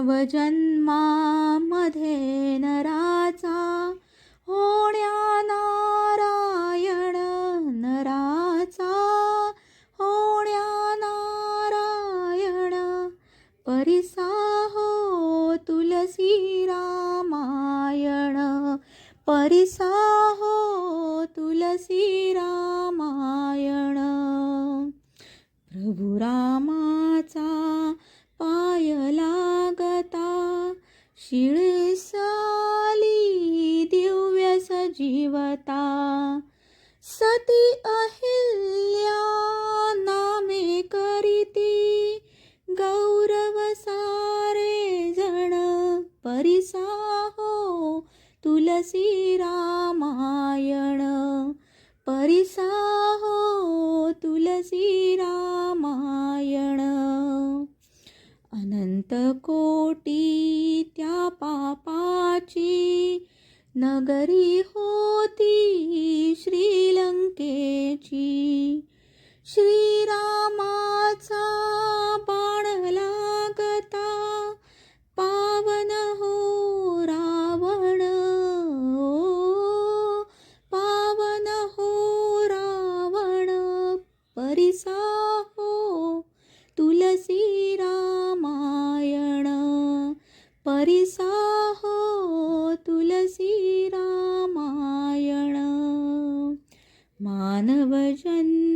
जन्मामध्ये नराचा होण्या नारायण, नराचा होण्या नारायण, परिसा हो तुलसी रामायण, परिसा हो तुलसी रामायण. प्रभु रामाचा पाय लागता शिळेसाली दिव्य सजीवता, सती अहिल्या नामे करीती गौरव सारे जण, परिसा हो तुलसी रामायण, परिसा हो तुलसी रामायण. अनंत कोटी त्या पापाची नगरी होती श्रीलंकेची, श्रीरामाचा बाण लागता पावन हो रावण, पावन हो रावण, परिसा हो तुलसी रामायण, परिसा हो तुलसी रामायण. मानव जन्म